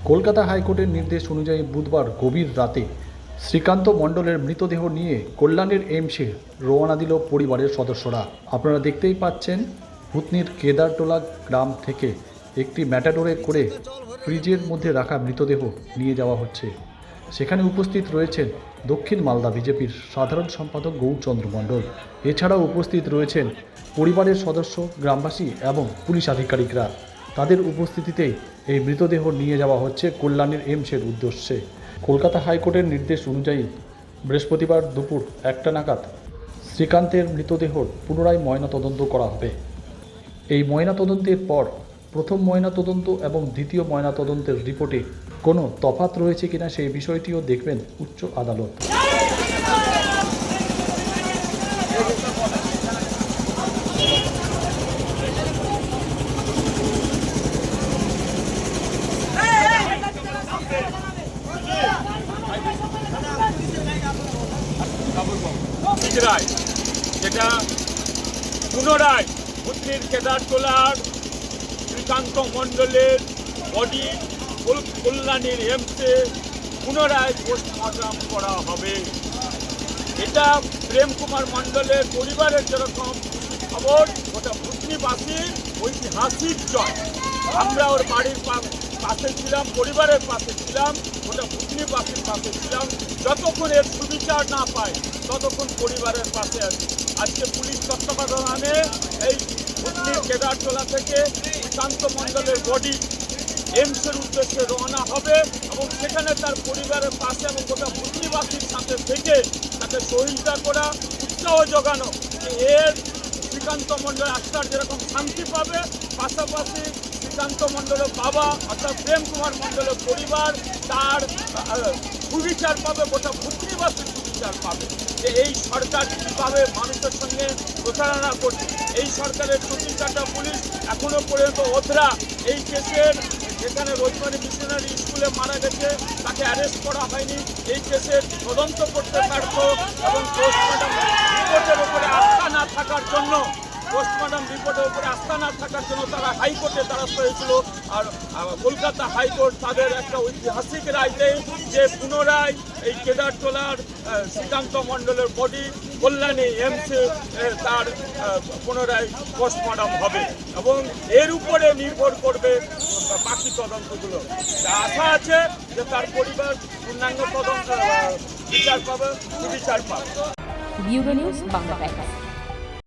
কলকাতা হাইকোর্টের নির্দেশ অনুযায়ী বুধবার গভীর রাতে শ্রীকান্ত মণ্ডলের মৃতদেহ নিয়ে কল্যাণের এইমসে রওনা দিল পরিবারের সদস্যরা। আপনারা দেখতেই পাচ্ছেন ভূতনির কেদারটোলা গ্রাম থেকে একটি ম্যাটাডোরে করে ফ্রিজের মধ্যে রাখা মৃতদেহ নিয়ে যাওয়া হচ্ছে। সেখানে উপস্থিত রয়েছেন দক্ষিণ মালদা বিজেপির সাধারণ সম্পাদক গৌরচন্দ্র মণ্ডল। এছাড়াও উপস্থিত রয়েছেন পরিবারের সদস্য, গ্রামবাসী এবং পুলিশ আধিকারিকরা। তাদের উপস্থিতিতেই এই মৃতদেহ নিয়ে যাওয়া হচ্ছে কল্যাণের এইমসের উদ্দেশ্যে। কলকাতা হাইকোর্টের নির্দেশ অনুযায়ী বৃহস্পতিবার দুপুর 1টা নাগাদ শ্রীকান্তের মৃতদেহ পুনরায় ময়নাতদন্ত করা হবে। এই ময়নাতদন্তের পর প্রথম ময়নাতদন্ত এবং দ্বিতীয় ময়নাতদন্তের রিপোর্টে কোনো তফাৎ রয়েছে কিনা সেই বিষয়টিও দেখবেন উচ্চ আদালত। রায় যেটা পুনরায় ভূতনির কেদারটোলার শ্রীকান্ত মণ্ডলের বডি কল্যাণীর এইমসে পুনরায় পোস্টমর্টম করা হবে। এটা প্রেম কুমার মণ্ডলের পরিবারের যেরকম খবর, ওটা ভূতনিবাসীর ঐতিহাসিক জয়। আমরা ওর বাড়ির পাশে ছিলাম, পরিবারের পাশে ছিলাম, ওটা ভূতনিবাসীর পাশে ছিলাম। যতক্ষণ এর সুবিচার না পায় ততক্ষণ পরিবারের পাশে আছি। আজকে পুলিশ তত্ত্বাবধানে এই ভূতনির কেদারটোলা থেকে শ্রীকান্ত মণ্ডলের বডি এইমসের উদ্দেশ্যে রওনা হবে এবং সেখানে তার পরিবারের পাশে এবং গোটা ভূতনিবাসীর সাথে থেকে তাকে সহযোগিতা করা, উৎসাহ জোগানো যে এর শ্রীকান্ত মণ্ডল আত্মার যেরকম শান্তি পাবে, পাশাপাশি শ্রীকান্ত মণ্ডলের বাবা অর্থাৎ প্রেম কুমার মণ্ডলের পরিবার তার সুবিচার পাবে, গোটা ভূতনিবাসীর সুবিচার পাবে। যে এই সরকার কীভাবে মানুষের সঙ্গে প্রতারণা করছে, এই সরকারের চুটির কাটা পুলিশ এখনো পর্যন্ত ওথরা এই কেসের যেখানে রোজমারি মিশনারি স্কুলে মারা গেছে তাকে অ্যারেস্ট করা হয়নি, এই কেসের তদন্ত করতে পারত এবং পোস্টমর্টম রিপোর্টের উপরে আস্থা না থাকার জন্য তারা হাইকোর্টে দ্বারস্থ হয়েছিল। আর কলকাতা হাইকোর্ট তাদের একটা ঐতিহাসিক রায় দেয় যে পুনরায় এই কেদারটোলার শ্রীকান্ত মণ্ডলের বডি কল্যাণী এইমসে তার পুনরায় পোস্টমর্টম হবে এবং এর উপরে নির্ভর করবে বাকি তদন্তগুলো। আশা আছে যে তার পরিবার পূর্ণাঙ্গ তদন্ত বিচার পাবে, সুবিচার পাবে। Bureau news Bangla Times.